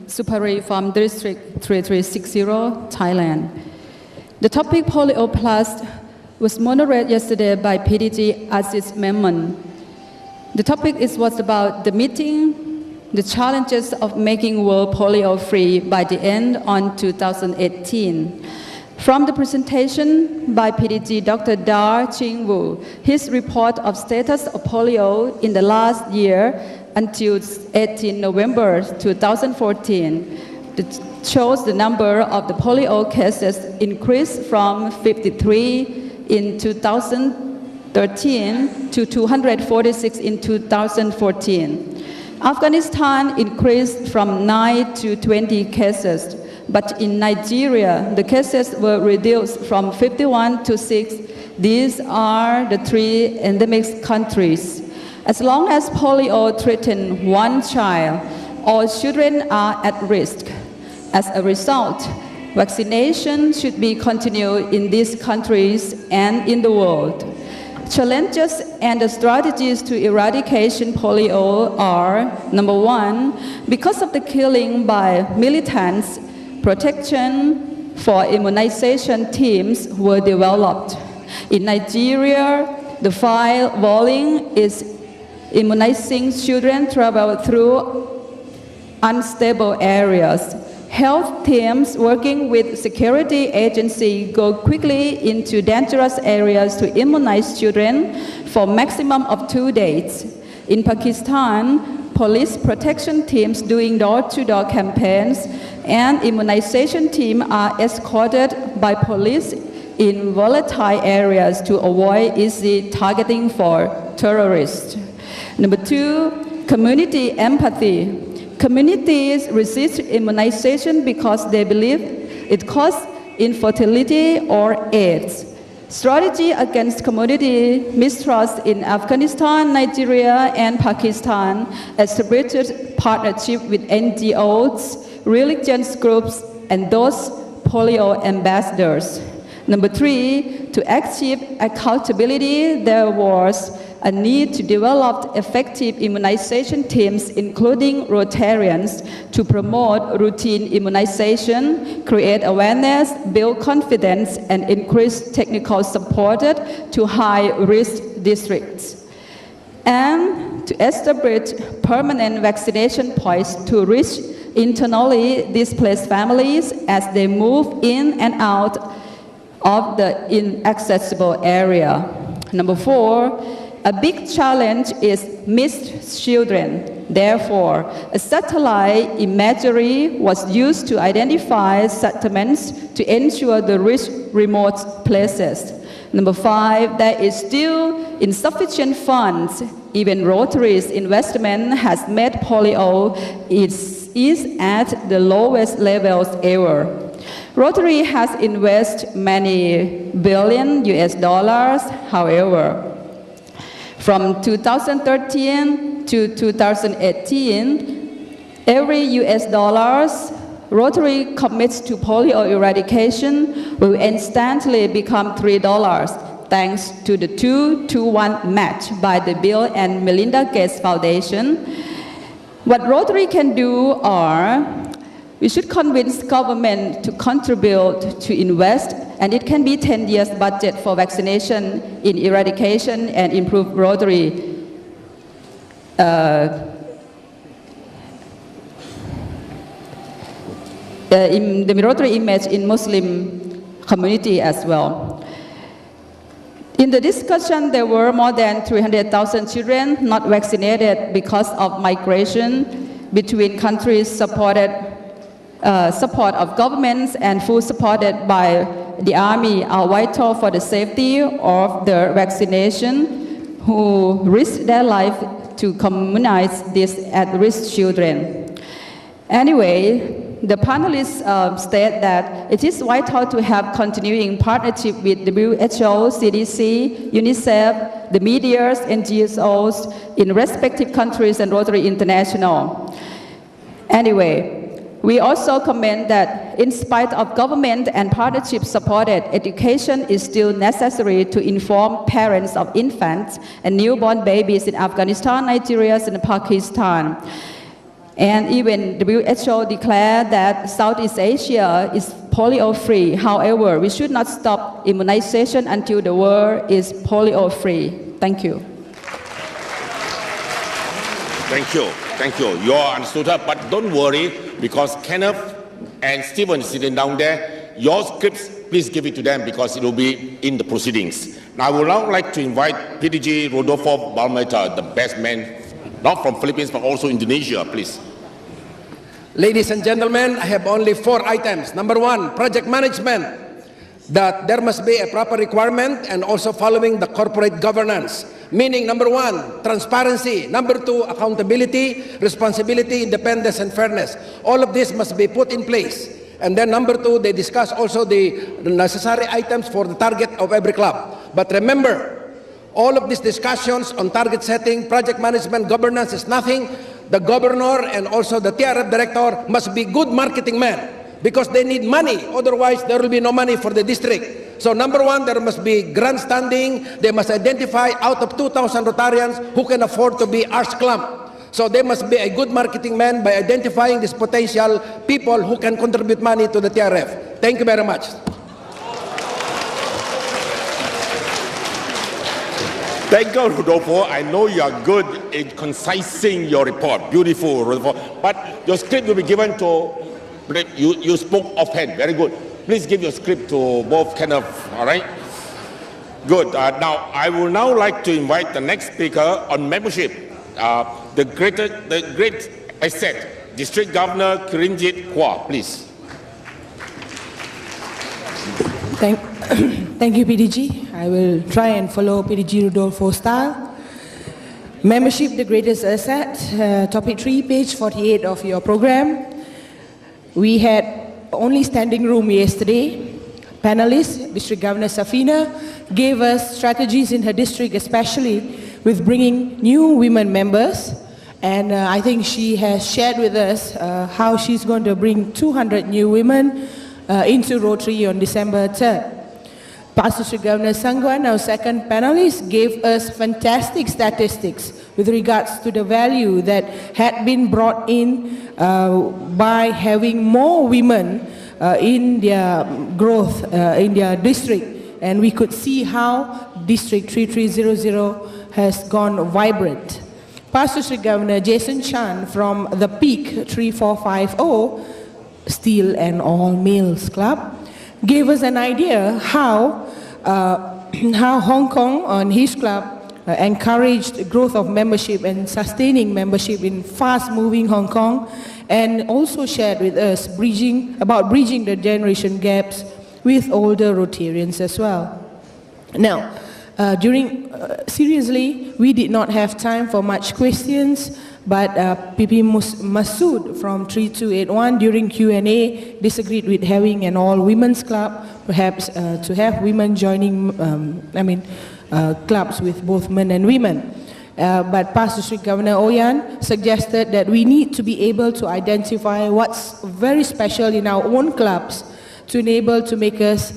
Supari from District 3360, Thailand. The topic Polio Plus was moderated yesterday by PDG Aziz Memon. The topic was about the meeting, the challenges of making world polio free by the end on 2018. From the presentation by PDG Dr. Dar Ching Wu, his report of status of polio in the last year until 18 November 2014 shows the number of the polio cases increased from 53 in 2013 to 246 in 2014. Afghanistan increased from 9 to 20 cases, but in Nigeria, the cases were reduced from 51 to 6. These are the 3 endemic countries. As long as polio threatens one child, all children are at risk. As a result, vaccination should be continued in these countries and in the world. Challenges and the strategies to eradication polio are: number 1, because of the killing by militants, protection for immunization teams were developed. In Nigeria, the field volume is immunizing children travel through unstable areas. Health teams working with security agencies go quickly into dangerous areas to immunize children for maximum of 2 days. In Pakistan, police protection teams doing door-to-door campaigns and immunization teams are escorted by police in volatile areas to avoid easy targeting for terrorists. Number 2, community empathy. Communities resist immunization because they believe it causes infertility or AIDS. Strategy against community mistrust in Afghanistan, Nigeria, and Pakistan established partnership with NGOs, religious groups, and those polio ambassadors. Number 3, to achieve accountability, there was a need to develop effective immunization teams, including Rotarians, to promote routine immunization, create awareness, build confidence, and increase technical support to high-risk districts. And to establish permanent vaccination points to reach internally displaced families as they move in and out of the inaccessible area. Number 4, a big challenge is missed children. Therefore, a satellite imagery was used to identify settlements to ensure the rich remote places. Number 5, there is still insufficient funds. Even Rotary's investment has made polio is at the lowest levels ever. Rotary has invested many billion US dollars, however. From 2013 to 2018, every US dollars Rotary commits to polio eradication will instantly become $3, thanks to the 2-to-1 match by the Bill and Melinda Gates Foundation. What Rotary can do are, we should convince government to contribute to invest, and it can be 10 years budget for vaccination in eradication and improve Rotary in the Rotary image in Muslim community as well. In the discussion, there were more than 300,000 children not vaccinated because of migration between countries. Support of governments and food supported by the Army are vital for the safety of the vaccination, who risk their life to communize these at-risk children. Anyway, the panelists state that it is vital to have continuing partnership with WHO, CDC, UNICEF, the media, NGOs in respective countries and Rotary International. Anyway, we also comment that in spite of government and partnership supported, education is still necessary to inform parents of infants and newborn babies in Afghanistan, Nigeria, and Pakistan. And even WHO declared that Southeast Asia is polio-free. However, we should not stop immunization until the world is polio-free. Thank you. Thank you. Thank you. You all understood her, but don't worry, because Kenneth and Stephen sitting down there, your scripts, please give it to them because it will be in the proceedings. Now, I would now like to invite PDG Rodolfo Balmeta, the best man, not from Philippines, but also Indonesia, please. Ladies and gentlemen, I have only 4 items. Number 1, project management. That there must be a proper requirement and also following the corporate governance. Meaning, number 1, transparency. Number 2, accountability, responsibility, independence, and fairness. All of this must be put in place. And then number 2, they discuss also the necessary items for the target of every club. But remember, all of these discussions on target setting, project management, governance is nothing. The governor and also the TRF director must be good marketing men because they need money. Otherwise, there will be no money for the district. So number 1, there must be grandstanding. They must identify out of 2,000 Rotarians who can afford to be arts club. So they must be a good marketing man by identifying these potential people who can contribute money to the TRF. Thank you very much. Thank you, Rodolfo. I know you are good in concising your report. Beautiful, Rodolfo. But your script will be given to, you spoke offhand. Very good. Please give your script to both Kenneth, all right? Good. Now, I will now like to invite the next speaker on membership. The great asset, District Governor Kirinjit Kwa, please. Thank you, PDG. I will try and follow PDG Rodolfo's style. Membership, the greatest asset. Topic 3, page 48 of your program. We had only standing room yesterday. Panelists, District Governor Safina, gave us strategies in her district, especially with bringing new women members. And I think she has shared with us how she's going to bring 200 new women into Rotary on December 3rd. Past District Governor Sangwan, our second panelist, gave us fantastic statistics with regards to the value that had been brought in by having more women in their growth in their district. And we could see how District 3300 has gone vibrant. Past District Governor Jason Chan from the Peak 3450 Steel and All Males Club gave us an idea how Hong Kong on his club encouraged growth of membership and sustaining membership in fast-moving Hong Kong, and also shared with us bridging the generation gaps with older Rotarians as well. Now, seriously, we did not have time for much questions, but PP Masood from 3281 during Q&A disagreed with having an all-women's club, perhaps to have women joining, clubs with both men and women. But Past District Governor Oyan suggested that we need to be able to identify what's very special in our own clubs to enable to make us,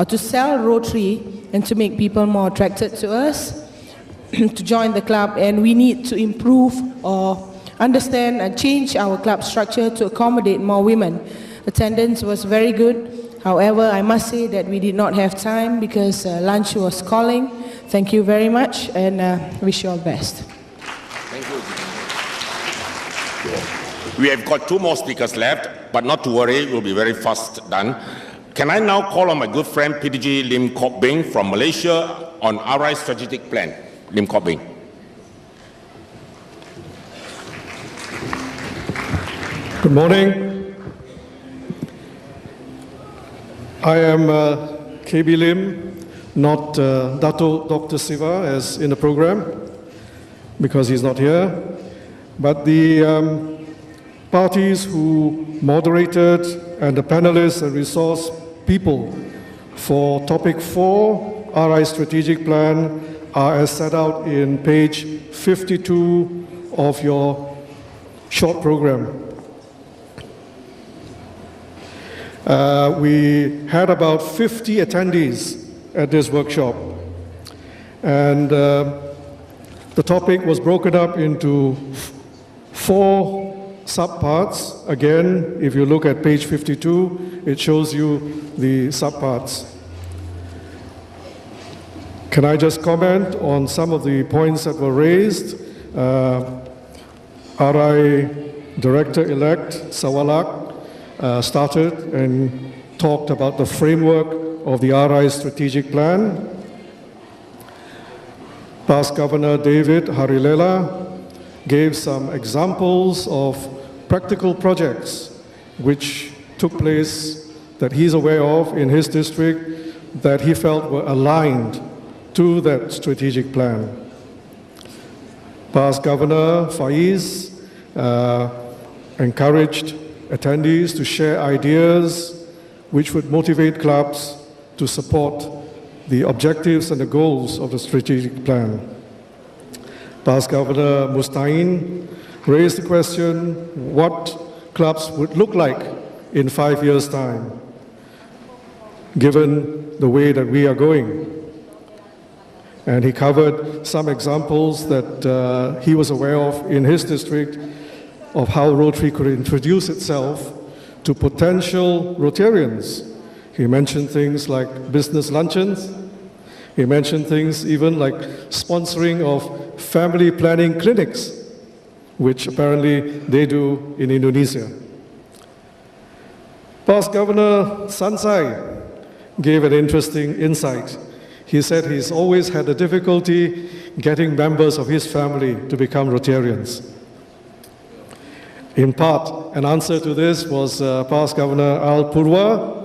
to sell Rotary and to make people more attracted to us to join the club. And we need to improve or understand and change our club structure to accommodate more women. Attendance was very good. However, I must say that we did not have time because lunch was calling. Thank you very much, and wish you all the best. Thank you. We have got 2 more speakers left, but not to worry, we'll be very fast done. Can I now call on my good friend PDG Lim Kok Beng from Malaysia on RI strategic plan? Lim Kok Beng. Good morning. I am KB Lim, not Dato Dr. Siva as in the program, because he's not here. But the parties who moderated and the panelists and resource people for topic 4, RI strategic plan, are as set out in page 52 of your short program. We had about 50 attendees at this workshop, and the topic was broken up into 4 subparts. Again, if you look at page 52, it shows you the subparts. Can I just comment on some of the points that were raised? RI Director-elect Sawalak started and talked about the framework of the RI strategic plan. Past Governor David Harilela gave some examples of practical projects which took place that he's aware of in his district that he felt were aligned to that strategic plan. Past Governor Faiz encouraged attendees to share ideas which would motivate clubs to support the objectives and the goals of the strategic plan. Past Governor Mustain raised the question what clubs would look like in 5 years' time, given the way that we are going. And he covered some examples that he was aware of in his district of how Rotary could introduce itself to potential Rotarians. He mentioned things like business luncheons. He mentioned things even like sponsoring of family planning clinics, which apparently they do in Indonesia. Past Governor Sansai gave an interesting insight. He said he's always had a difficulty getting members of his family to become Rotarians. In part, an answer to this was past Governor Al Purwa,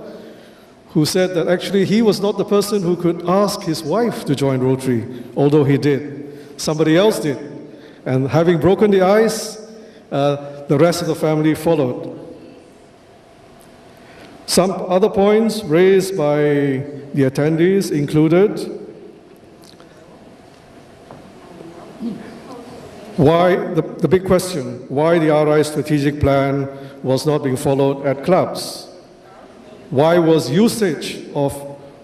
who said that actually he was not the person who could ask his wife to join Rotary, although he did. Somebody else did. And having broken the ice, the rest of the family followed. Some other points raised by the attendees included why, the big question, why the RI strategic plan was not being followed at clubs. Why was usage of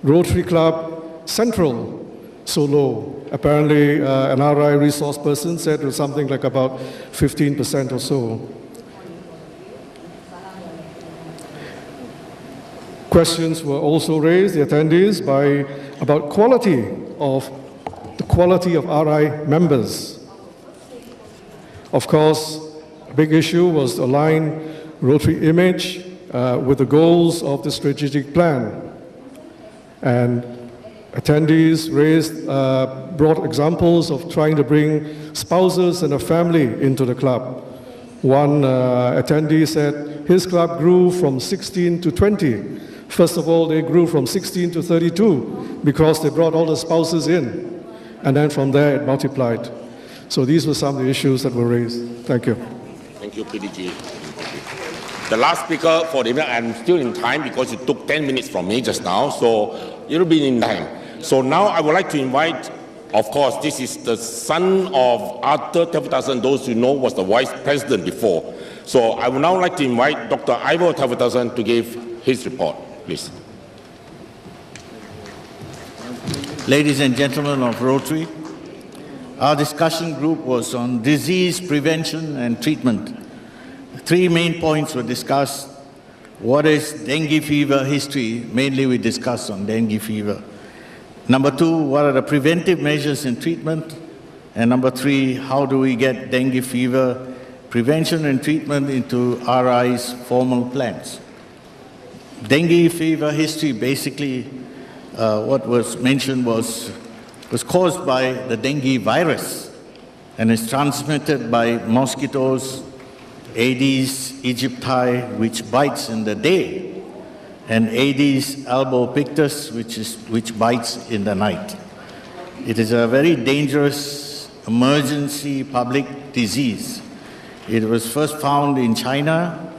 Rotary Club Central so low? Apparently, an RI resource person said it was something like about 15% or so. Questions were also raised, the attendees, about the quality of RI members. Of course, a big issue was to align Rotary image with the goals of the strategic plan. And attendees brought examples of trying to bring spouses and a family into the club. One attendee said his club grew from 16 to 20. First of all, they grew from 16 to 32 because they brought all the spouses in. And then from there, it multiplied. So these were some of the issues that were raised. Thank you. Thank you, PDG. The last speaker for the evening, I'm still in time because it took 10 minutes from me just now, so it'll be in time. So now I would like to invite, of course, this is the son of Arthur Tevutasan, those who know was the vice president before. So I would now like to invite Dr. Ivo Tevutasan to give his report, please. Ladies and gentlemen of Rotary, our discussion group was on disease prevention and treatment. 3 main points were discussed. What is dengue fever history? Mainly we discussed on dengue fever. Number 2, what are the preventive measures in treatment? And number 3, how do we get dengue fever prevention and treatment into RI's formal plans? Dengue fever history, basically, what was mentioned was caused by the dengue virus and is transmitted by mosquitoes, Aedes aegypti, which bites in the day, and Aedes albopictus, which bites in the night. It is a very dangerous emergency public disease. It was first found in China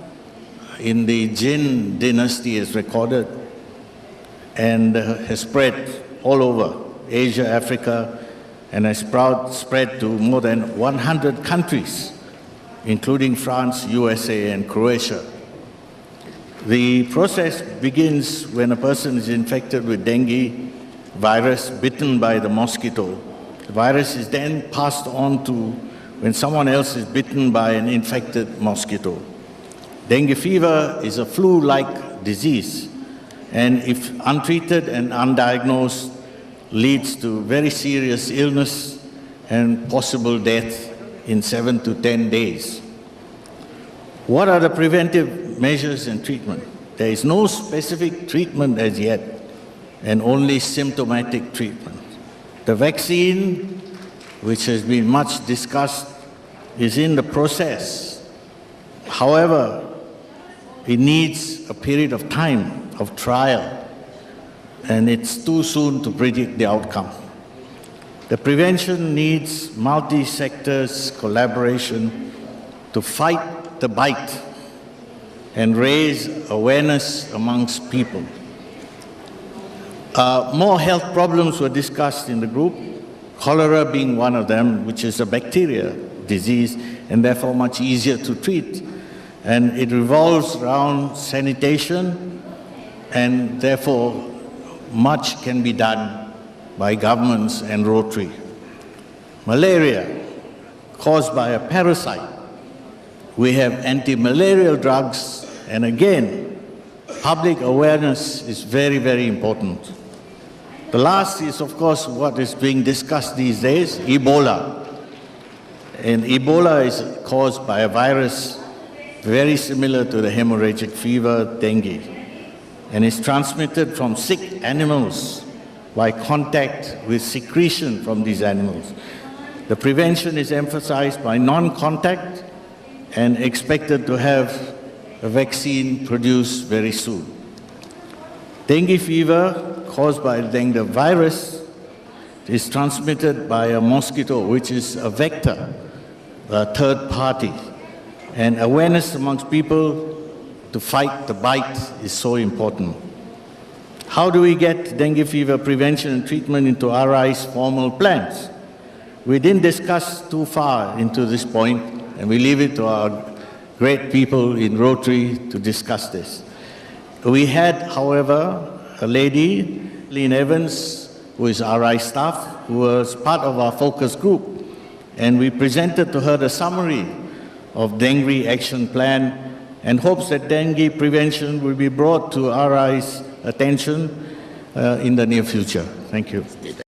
in the Jin dynasty, as recorded, and has spread all over Asia, Africa, and has spread to more than 100 countries, including France, USA, and Croatia. The process begins when a person is infected with dengue virus, bitten by the mosquito. The virus is then passed on to when someone else is bitten by an infected mosquito. Dengue fever is a flu-like disease, and if untreated and undiagnosed, leads to very serious illness and possible death in 7 to 10 days. What are the preventive measures and treatment? There is no specific treatment as yet, and only symptomatic treatment. The vaccine, which has been much discussed, is in the process. However, it needs a period of time of trial, and it's too soon to predict the outcome. The prevention needs multi-sectors collaboration to fight the bite and raise awareness amongst people. More health problems were discussed in the group, cholera being one of them, which is a bacteria disease and therefore much easier to treat. And it revolves around sanitation, and therefore much can be done by governments and Rotary. Malaria, caused by a parasite. We have anti-malarial drugs, and again, public awareness is very, very important. The last is, of course, what is being discussed these days, Ebola. And Ebola is caused by a virus very similar to the hemorrhagic fever, dengue, and is transmitted from sick animals by contact with secretion from these animals. The prevention is emphasized by non-contact and expected to have a vaccine produced very soon. Dengue fever, caused by the dengue virus, is transmitted by a mosquito, which is a vector, a third party. And awareness amongst people to fight the bite is so important. How do we get dengue fever prevention and treatment into RI's formal plans? We didn't discuss too far into this point, and we leave it to our great people in Rotary to discuss this. We had, however, a lady, Lynn Evans, who is RI staff, who was part of our focus group, and we presented to her the summary of dengue action plan and hopes that dengue prevention will be brought to RI's attention in the near future. Thank you.